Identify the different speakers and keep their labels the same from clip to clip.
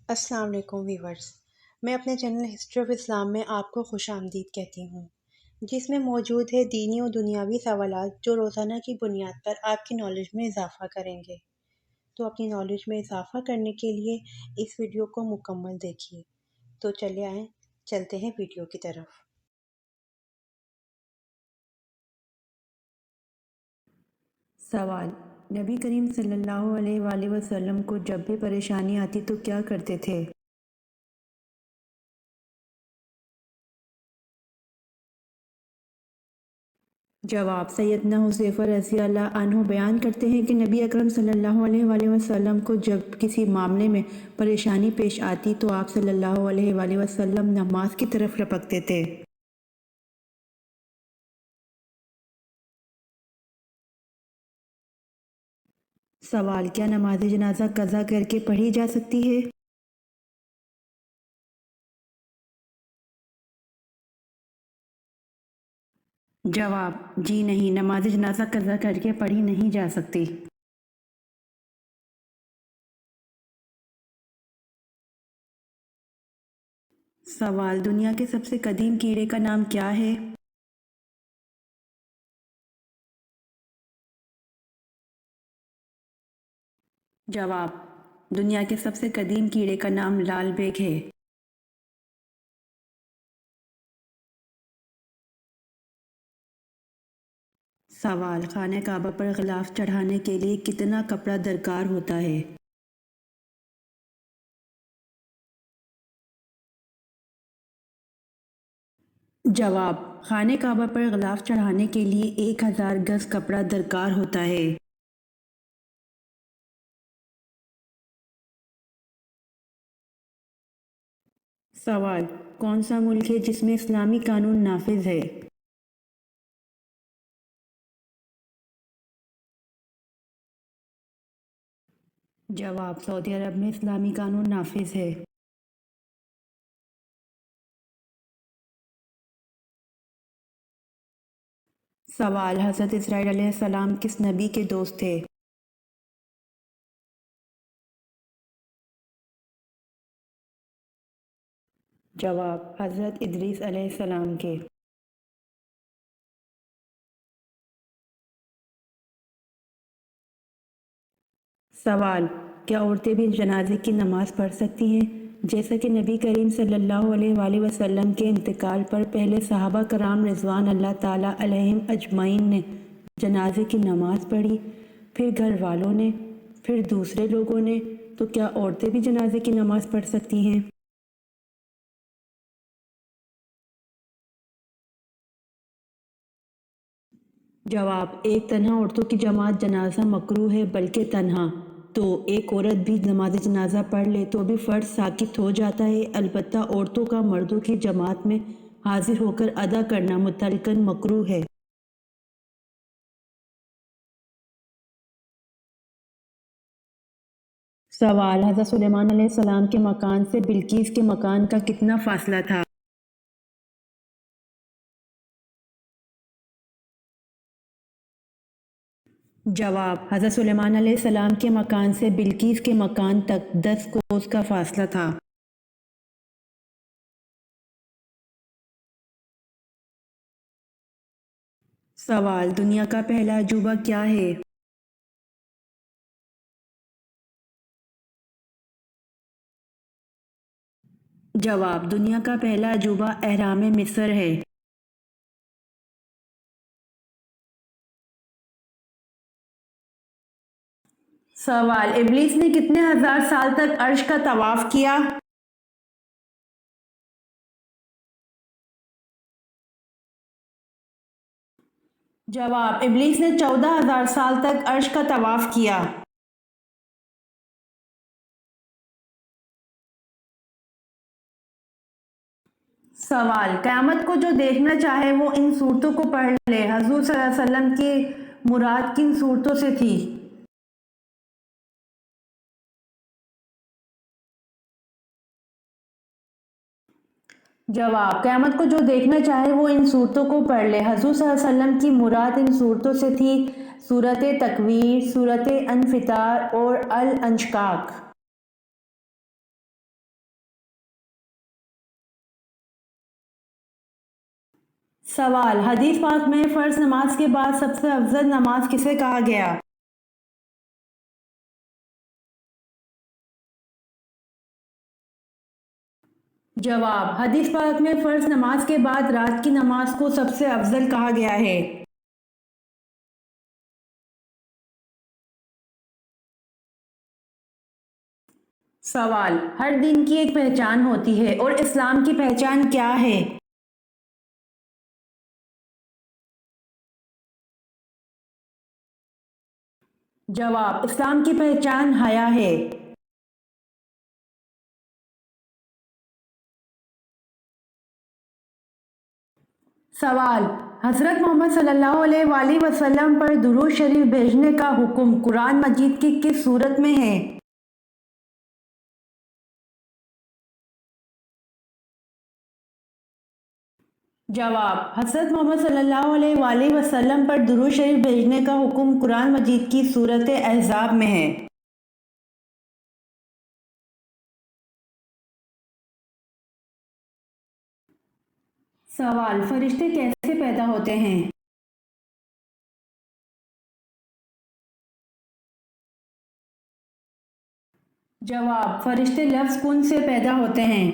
Speaker 1: السلام علیکم ویورز، میں اپنے چینل ہسٹری آف اسلام میں آپ کو خوش آمدید کہتی ہوں، جس میں موجود ہے دینی و دنیاوی سوالات جو روزانہ کی بنیاد پر آپ کی نالج میں اضافہ کریں گے۔ تو اپنی نالج میں اضافہ کرنے کے لیے اس ویڈیو کو مکمل دیکھیے۔ تو چلے آئیں، چلتے ہیں ویڈیو کی طرف۔
Speaker 2: سوال: نبی کریم صلی اللہ علیہ وآلہ وسلم کو جب بھی پریشانی آتی تو کیا کرتے تھے؟ جواب: سیدنا حذیفہ رضی اللہ عنہ بیان کرتے ہیں کہ نبی اکرم صلی اللہ علیہ وآلہ وسلم کو جب کسی معاملے میں پریشانی پیش آتی تو آپ صلی اللہ علیہ وآلہ وسلم نماز کی طرف لپکتے تھے۔ سوال: کیا نماز جنازہ قضا کر کے پڑھی جا سکتی ہے؟ جواب: جی نہیں، نماز جنازہ قضا کر کے پڑھی نہیں جا سکتی۔ سوال: دنیا کے سب سے قدیم کیڑے کا نام کیا ہے؟ جواب: دنیا کے سب سے قدیم کیڑے کا نام لال بیگ ہے۔ سوال: خانہ کعبہ پر غلاف چڑھانے کے لیے کتنا کپڑا درکار ہوتا ہے؟ جواب: خانہ کعبہ پر غلاف چڑھانے کے لیے 1000 گز کپڑا درکار ہوتا ہے۔ سوال: کون سا ملک ہے جس میں اسلامی قانون نافذ ہے؟ جواب: سعودی عرب میں اسلامی قانون نافذ ہے۔ سوال: حضرت اسرائیل علیہ السلام کس نبی کے دوست تھے؟ جواب: حضرت ادریس علیہ السلام کے۔ سوال: کیا عورتیں بھی جنازے کی نماز پڑھ سکتی ہیں؟ جیسا کہ نبی کریم صلی اللہ علیہ وآلہ وسلم کے انتقال پر پہلے صحابہ کرام رضوان اللہ تعالیٰ علیہم اجمعین نے جنازے کی نماز پڑھی، پھر گھر والوں نے، پھر دوسرے لوگوں نے، تو کیا عورتیں بھی جنازے کی نماز پڑھ سکتی ہیں؟ جواب: ایک تنہا عورتوں کی جماعت جنازہ مکروہ ہے، بلکہ تنہا تو ایک عورت بھی نماز جنازہ پڑھ لے تو بھی فرض ساقط ہو جاتا ہے، البتہ عورتوں کا مردوں کی جماعت میں حاضر ہو کر ادا کرنا مطلقاً مکروہ ہے۔ سوال: حضرت سلیمان علیہ السلام کے مکان سے بلقیس کے مکان کا کتنا فاصلہ تھا؟ جواب: حضرت سلیمان علیہ السلام کے مکان سے بلقیس کے مکان تک 10 کوس کا فاصلہ تھا۔ سوال: دنیا کا پہلا عجوبہ کیا ہے؟ جواب: دنیا کا پہلا عجوبہ اہرام مصر ہے۔ سوال: ابلیس نے کتنے ہزار سال تک عرش کا طواف کیا؟ جواب: ابلیس نے 14,000 سال تک عرش کا طواف کیا۔ سوال: قیامت کو جو دیکھنا چاہے وہ ان صورتوں کو پڑھ لے، حضور صلی اللہ علیہ وسلم کی مراد کن صورتوں سے تھی؟ جواب: قیامت کو جو دیکھنا چاہے وہ ان صورتوں کو پڑھ لے، حضور صلی اللہ علیہ وسلم کی مراد ان صورتوں سے تھی سورۃ تکویر، سورۃ انفطار اور الانشقاق۔ سوال: حدیث پاک میں فرض نماز کے بعد سب سے افضل نماز کسے کہا گیا؟ جواب: حدیث پاک میں فرض نماز کے بعد رات کی نماز کو سب سے افضل کہا گیا ہے۔ سوال: ہر دین کی ایک پہچان ہوتی ہے اور اسلام کی پہچان کیا ہے؟ جواب: اسلام کی پہچان حیا ہے۔ سوال: حضرت محمد صلی اللہ علیہ وآلہ وسلم پر درود شریف بھیجنے کا حکم قرآن مجید کی کس سورت میں ہے؟ جواب: حضرت محمد صلی اللہ علیہ وآلہ وسلم پر درود شریف بھیجنے کا حکم قرآن مجید کی سورت احزاب میں ہے۔ سوال: فرشتے کیسے پیدا ہوتے ہیں؟ جواب: فرشتے لفظ کن سے پیدا ہوتے ہیں۔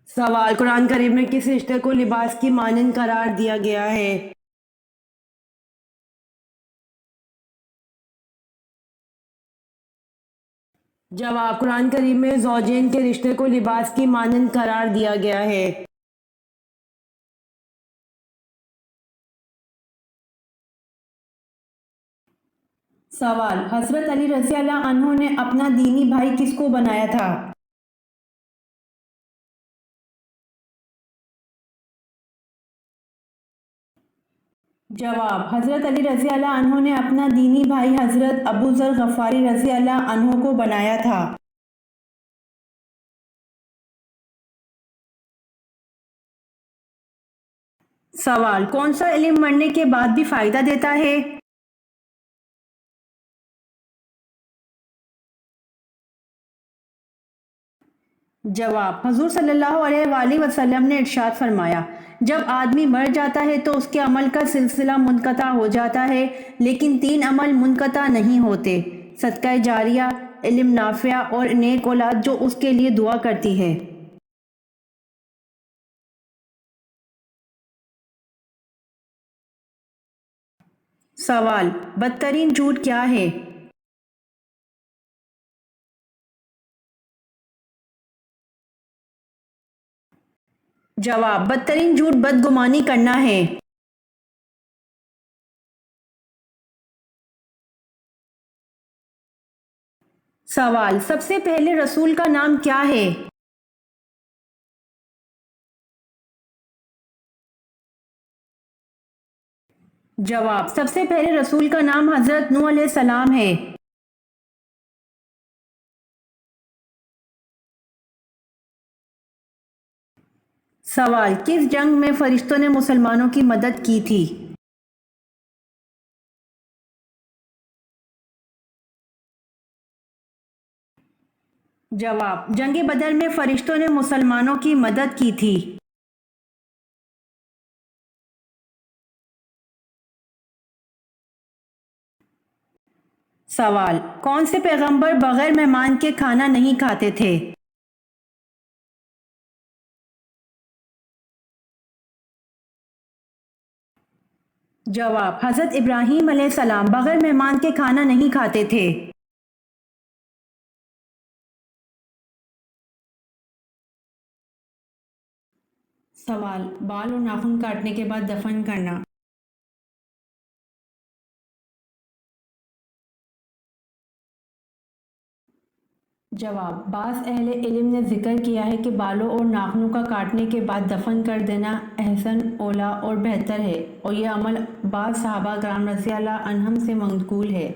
Speaker 2: سوال: قرآن کریم میں کس رشتے کو لباس کی مانند قرار دیا گیا ہے؟ جواب: قرآن کریم میں زوجین کے رشتے کو لباس کی مانند قرار دیا گیا ہے۔ سوال: حضرت علی رضی اللہ عنہ نے اپنا دینی بھائی کس کو بنایا تھا؟ جواب: حضرت علی رضی اللہ عنہ نے اپنا دینی بھائی حضرت ابو ذر غفاری رضی اللہ عنہ کو بنایا تھا۔ سوال: کون سا علم مرنے کے بعد بھی فائدہ دیتا ہے؟ جواب: حضور صلی اللہ علیہ وآلہ وسلم نے ارشاد فرمایا: جب آدمی مر جاتا ہے تو اس کے عمل کا سلسلہ منقطع ہو جاتا ہے، لیکن 3 عمل منقطع نہیں ہوتے: صدقہ جاریہ، علم نافع اور نیک اولاد جو اس کے لیے دعا کرتی ہے۔ سوال: بدترین جھوٹ کیا ہے؟ جواب: بدترین جھوٹ بدگمانی کرنا ہے۔ سوال: سب سے پہلے رسول کا نام کیا ہے؟ جواب: سب سے پہلے رسول کا نام حضرت نوح علیہ السلام ہے۔ سوال: کس جنگ میں فرشتوں نے مسلمانوں کی مدد کی تھی؟ جواب: جنگ بدر میں فرشتوں نے مسلمانوں کی مدد کی تھی۔ سوال: کون سے پیغمبر بغیر مہمان کے کھانا نہیں کھاتے تھے؟ جواب: حضرت ابراہیم علیہ السلام بغیر مہمان کے کھانا نہیں کھاتے تھے۔ سوال: بال اور ناخن کاٹنے کے بعد دفن کرنا۔ جواب: بعض اہل علم نے ذکر کیا ہے کہ بالوں اور ناخنوں کا کاٹنے کے بعد دفن کر دینا احسن، اولیٰ اور بہتر ہے، اور یہ عمل بعض صحابہ کرام رضی اللہ عنہم سے منقول ہے،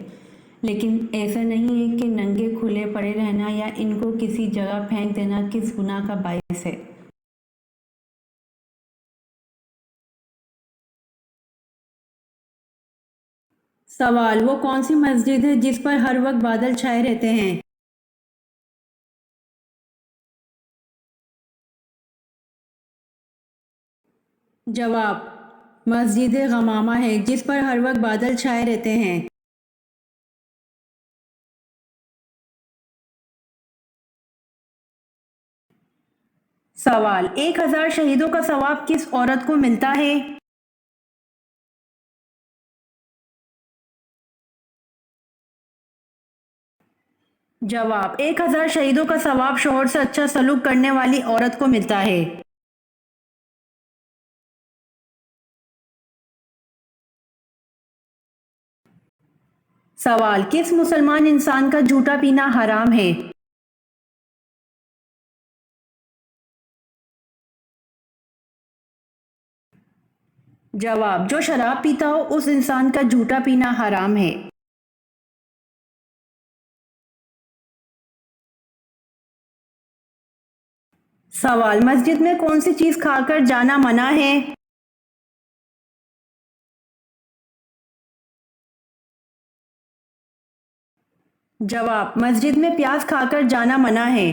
Speaker 2: لیکن ایسا نہیں ہے کہ ننگے کھلے پڑے رہنا یا ان کو کسی جگہ پھینک دینا کس گناہ کا باعث ہے۔ سوال: وہ کون سی مسجد ہے جس پر ہر وقت بادل چھائے رہتے ہیں؟ جواب: مسجد غمامہ ہے جس پر ہر وقت بادل چھائے رہتے ہیں۔ سوال: 1000 شہیدوں کا ثواب کس عورت کو ملتا ہے؟ جواب: 1000 شہیدوں کا ثواب شوہر سے اچھا سلوک کرنے والی عورت کو ملتا ہے۔ سوال: کس مسلمان انسان کا جھوٹا پینا حرام ہے؟ جواب: جو شراب پیتا ہو اس انسان کا جھوٹا پینا حرام ہے۔ سوال: مسجد میں کون سی چیز کھا کر جانا منع ہے؟ جواب: مسجد میں پیاز کھا کر جانا منع ہے۔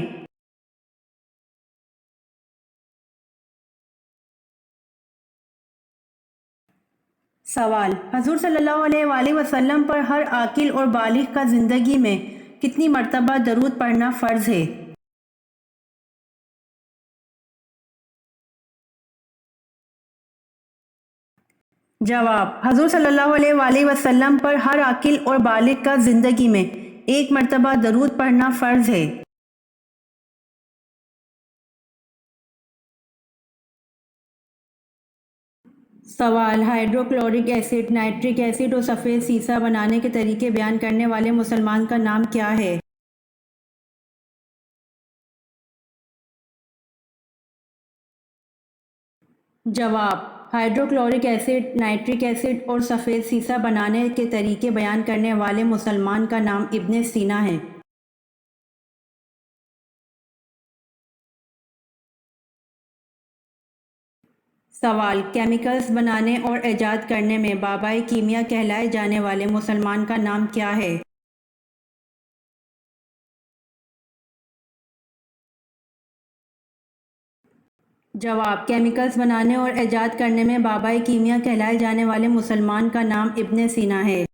Speaker 2: سوال: حضور صلی اللہ علیہ وآلہ وسلم پر ہر عاقل اور بالغ کا زندگی میں کتنی مرتبہ درود پڑھنا فرض ہے؟ جواب: حضور صلی اللہ علیہ وآلہ وسلم پر ہر عاقل اور بالغ کا زندگی میں 1 مرتبہ درود پڑھنا فرض ہے۔ سوال: ہائیڈروکلورک ایسڈ، نائٹرک ایسڈ اور سفید سیسہ بنانے کے طریقے بیان کرنے والے مسلمان کا نام کیا ہے؟ جواب: ہائیڈروکلورک ایسڈ، نائٹرک ایسڈ اور سفید سیسہ بنانے کے طریقے بیان کرنے والے مسلمان کا نام ابن سینا ہے۔ سوال: کیمیکلز بنانے اور ایجاد کرنے میں بابائے کیمیا کہلائے جانے والے مسلمان کا نام کیا ہے؟ جواب: کیمیکلز بنانے اور ایجاد کرنے میں بابائے کیمیا کہلائے جانے والے مسلمان کا نام ابن سینا ہے۔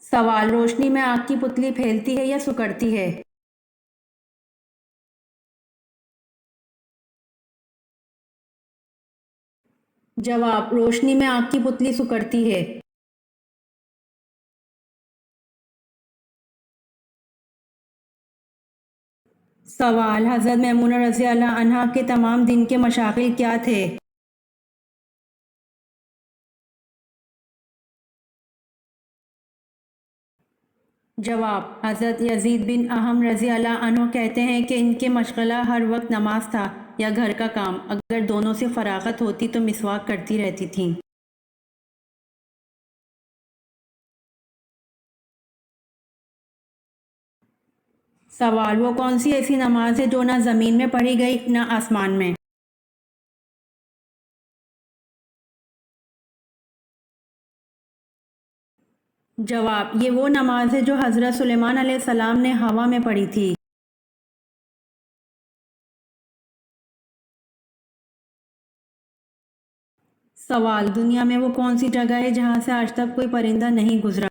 Speaker 2: سوال: روشنی میں آگ کی پتلی پھیلتی ہے یا سکڑتی ہے؟ جواب: روشنی میں آگ کی پتلی سکڑتی ہے۔ سوال: حضرت میمونہ رضی اللہ عنہا کے تمام دن کے مشاغل کیا تھے؟ جواب: حضرت یزید بن اہم رضی اللہ عنہ کہتے ہیں کہ ان کے مشغلہ ہر وقت نماز تھا یا گھر کا کام، اگر دونوں سے فراغت ہوتی تو مسواک کرتی رہتی تھیں۔ سوال: وہ کون سی ایسی نماز ہے جو نہ زمین میں پڑھی گئی نہ آسمان میں؟ جواب: یہ وہ نماز ہے جو حضرت سلیمان علیہ السلام نے ہوا میں پڑھی تھی۔ سوال: دنیا میں وہ کون سی جگہ ہے جہاں سے آج تک کوئی پرندہ نہیں گزرا؟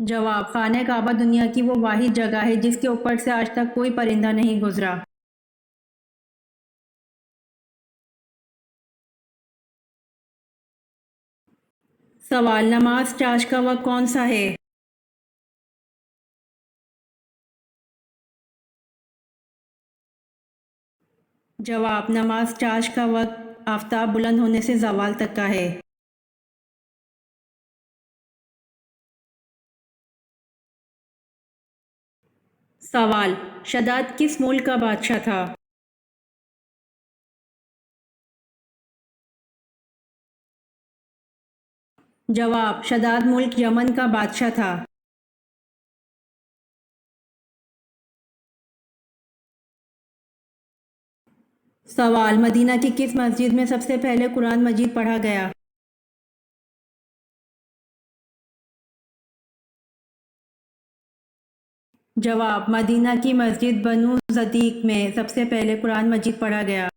Speaker 2: جواب: خانہ کعبہ دنیا کی وہ واحد جگہ ہے جس کے اوپر سے آج تک کوئی پرندہ نہیں گزرا۔ سوال: نماز چاش کا وقت کون سا ہے؟ جواب: نماز چاش کا وقت آفتاب بلند ہونے سے زوال تک کا ہے۔ سوال: شداد کس ملک کا بادشاہ تھا؟ جواب: شداد ملک یمن کا بادشاہ تھا۔ سوال: مدینہ کی کس مسجد میں سب سے پہلے قرآن مجید پڑھا گیا؟ جواب: مدینہ کی مسجد بنو صدیق میں سب سے پہلے قرآن مجید پڑھا گیا۔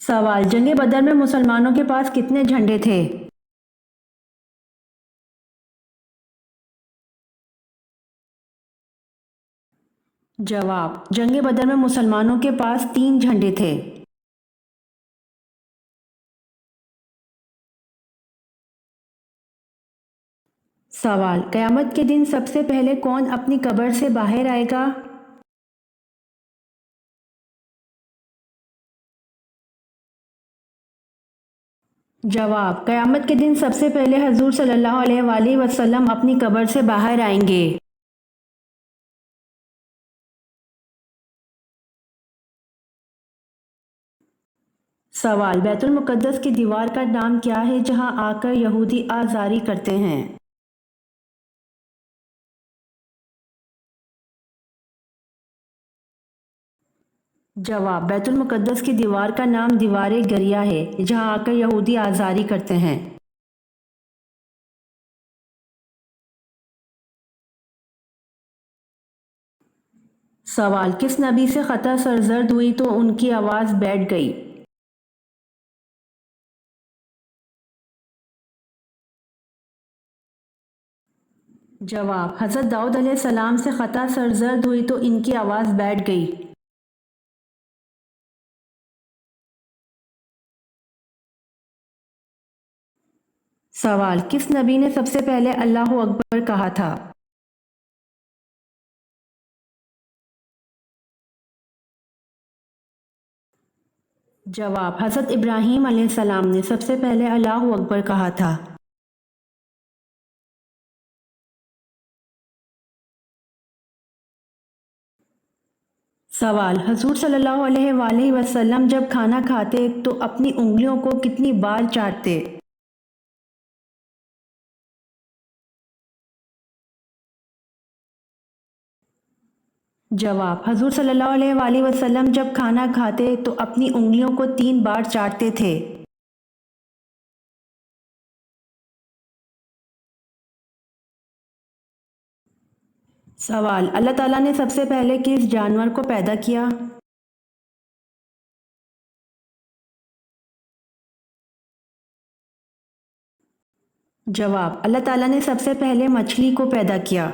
Speaker 2: سوال: جنگ بدر میں مسلمانوں کے پاس کتنے جھنڈے تھے؟ جواب: جنگ بدر میں مسلمانوں کے پاس 3 جھنڈے تھے۔ سوال: قیامت کے دن سب سے پہلے کون اپنی قبر سے باہر آئے گا؟ جواب: قیامت کے دن سب سے پہلے حضور صلی اللہ علیہ وآلہ وسلم اپنی قبر سے باہر آئیں گے۔ سوال: بیت المقدس کی دیوار کا نام کیا ہے جہاں آ کر یہودی آزاری کرتے ہیں؟ جواب: بیت المقدس کی دیوار کا نام دیوار گریہ ہے جہاں آ کر یہودی آزاری کرتے ہیں۔ سوال: کس نبی سے خطا سرزد ہوئی تو ان کی آواز بیٹھ گئی؟ جواب: حضرت داؤد علیہ السلام سے خطا سرزد ہوئی تو ان کی آواز بیٹھ گئی۔ سوال: کس نبی نے سب سے پہلے اللہ اکبر کہا تھا؟ جواب: حضرت ابراہیم علیہ السلام نے سب سے پہلے اللہ اکبر کہا تھا۔ سوال: حضور صلی اللہ علیہ وآلہ وسلم جب کھانا کھاتے تو اپنی انگلیوں کو کتنی بار چاٹتے؟ جواب: حضور صلی اللہ علیہ وآلہ وسلم جب کھانا کھاتے تو اپنی انگلیوں کو 3 بار چاٹتے تھے۔ سوال: اللہ تعالیٰ نے سب سے پہلے کس جانور کو پیدا کیا؟ جواب: اللہ تعالیٰ نے سب سے پہلے مچھلی کو پیدا کیا۔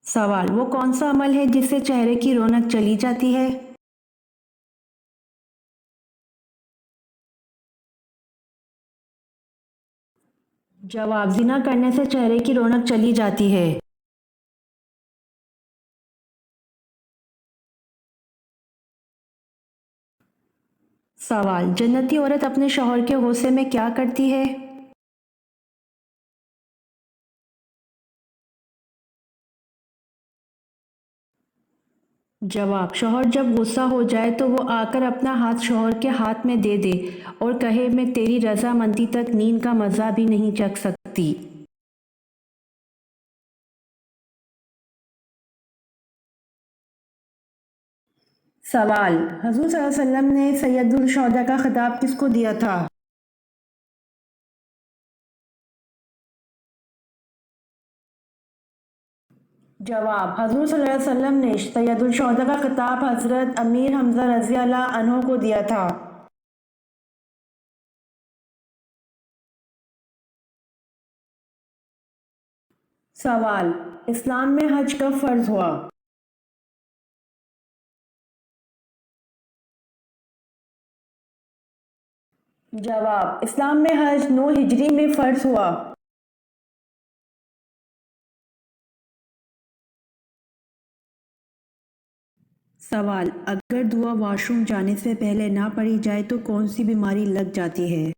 Speaker 2: سوال: وہ کون سا عمل ہے جس سے چہرے کی رونق چلی جاتی ہے؟ جواب: زنا کرنے سے چہرے کی رونق چلی جاتی ہے۔ سوال: جنتی عورت اپنے شوہر کے غصے میں کیا کرتی ہے؟ جواب: شوہر جب غصہ ہو جائے تو وہ آ کر اپنا ہاتھ شوہر کے ہاتھ میں دے دے اور کہے میں تیری رضامندی تک نیند کا مزہ بھی نہیں چکھ سکتی۔ سوال: حضور صلی اللہ علیہ وسلم نے سید الشہداء کا خطاب کس کو دیا تھا؟ جواب: حضور صلی اللہ علیہ وسلم نے سید الشہداء کا خطاب حضرت امیر حمزہ رضی اللہ عنہ کو دیا تھا۔ سوال: اسلام میں حج کب فرض ہوا؟ جواب: اسلام میں حج 9 ہجری میں فرض ہوا۔ سوال: اگر دعا واش روم جانے سے پہلے نہ پڑھی جائے تو کون سی بیماری لگ جاتی ہے؟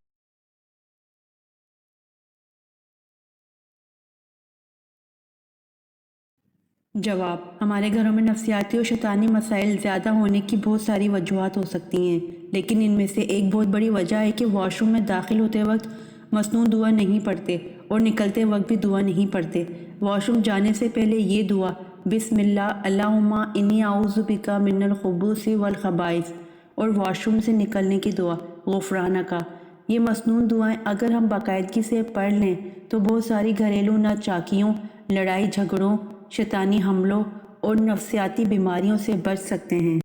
Speaker 2: جواب: ہمارے گھروں میں نفسیاتی اور شیطانی مسائل زیادہ ہونے کی بہت ساری وجوہات ہو سکتی ہیں، لیکن ان میں سے ایک بہت بڑی وجہ ہے کہ واش روم میں داخل ہوتے وقت مسنون دعا نہیں پڑھتے اور نکلتے وقت بھی دعا نہیں پڑھتے۔ واش روم جانے سے پہلے یہ دعا بسم اللہ اللہم انی اعوذ بکا من الخبث والخبائث، اور واش روم سے نکلنے کی دعا غفرانہ کا۔ یہ مسنون دعائیں اگر ہم باقاعدگی سے پڑھ لیں تو بہت ساری گھریلو ناچاکیوں، لڑائی جھگڑوں، شیطانی حملوں اور نفسیاتی بیماریوں سے بچ سکتے ہیں۔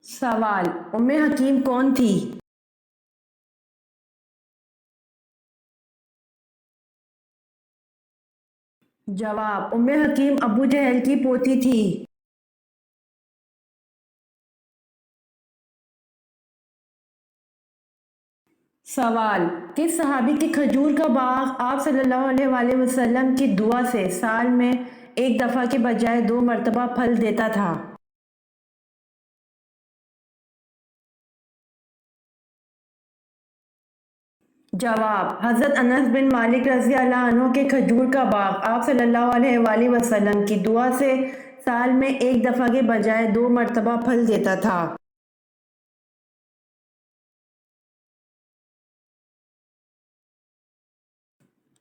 Speaker 2: سوال: ام حکیم کون تھی؟ جواب: ام حکیم ابو جہل کی پوتی تھی۔ سوال: کس صحابی کے کھجور کا باغ آپ صلی اللہ علیہ وآلہ وسلم کی دعا سے سال میں ایک دفعہ کے بجائے 2 مرتبہ پھل دیتا تھا؟ جواب: حضرت انس بن مالک رضی اللہ عنہ کے کھجور کا باغ آپ صلی اللہ علیہ وآلہ وسلم کی دعا سے سال میں ایک دفعہ کے بجائے 2 مرتبہ پھل دیتا تھا۔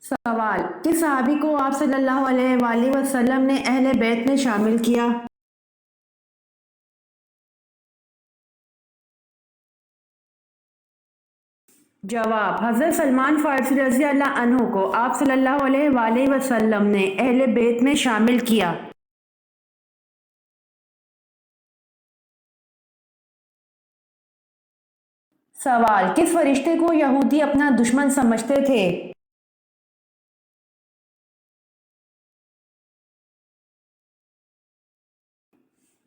Speaker 2: سوال: کس صحابی کو آپ صلی اللہ علیہ وآلہ وسلم نے اہل بیت میں شامل کیا؟ جواب: حضرت سلمان فارسی رضی اللہ عنہ کو آپ صلی اللہ علیہ وآلہ وسلم نے اہل بیت میں شامل کیا۔ سوال: کس فرشتے کو یہودی اپنا دشمن سمجھتے تھے؟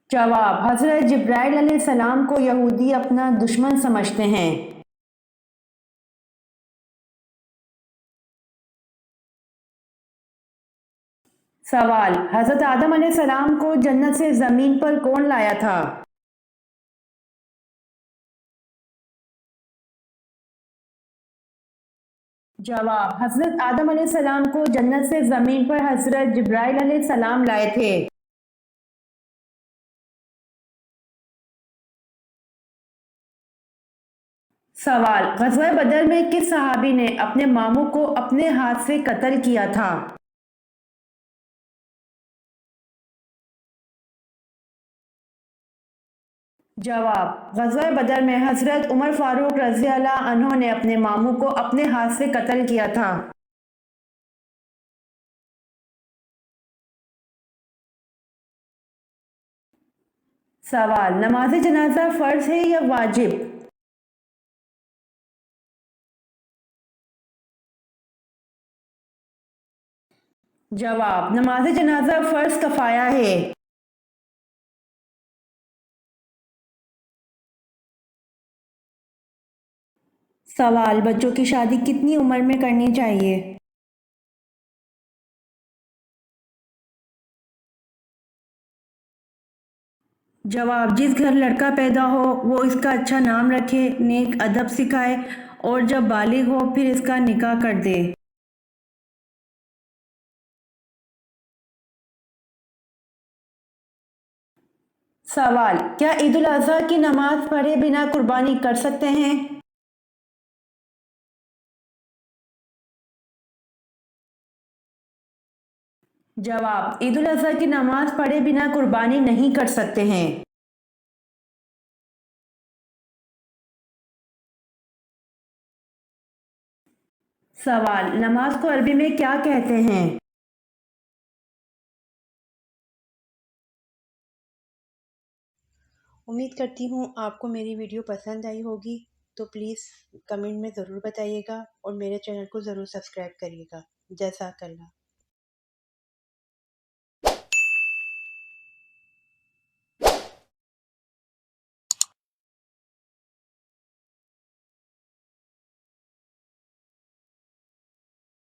Speaker 2: جواب: حضرت جبرائیل علیہ السلام کو یہودی اپنا دشمن سمجھتے ہیں۔ سوال: حضرت آدم علیہ السلام کو جنت سے زمین پر کون لایا تھا؟ جواب: حضرت آدم علیہ السلام کو جنت سے زمین پر حضرت جبرائیل علیہ السلام لائے تھے۔ سوال: غزوہ بدر میں کس صحابی نے اپنے ماموں کو اپنے ہاتھ سے قتل کیا تھا؟ جواب: غزوہ بدر میں حضرت عمر فاروق رضی اللہ عنہ نے اپنے ماموں کو اپنے ہاتھ سے قتل کیا تھا۔ سوال: نماز جنازہ فرض ہے یا واجب؟ جواب: نماز جنازہ فرض کفایہ ہے۔ سوال: بچوں کی شادی کتنی عمر میں کرنی چاہیے؟ جواب: جس گھر لڑکا پیدا ہو وہ اس کا اچھا نام رکھے، نیک ادب سکھائے اور جب بالغ ہو پھر اس کا نکاح کر دے۔ سوال: کیا عید الاضحیٰ کی نماز پڑھے بنا قربانی کر سکتے ہیں؟ جواب: عید الاضحیٰ کی نماز پڑھے بنا قربانی نہیں کر سکتے ہیں۔ سوال: نماز کو عربی میں کیا کہتے ہیں؟
Speaker 1: امید کرتی ہوں آپ کو میری ویڈیو پسند آئی ہوگی، تو پلیز کمنٹ میں ضرور بتائیے گا اور میرے چینل کو ضرور سبسکرائب کریے گا۔ جزاک اللہ۔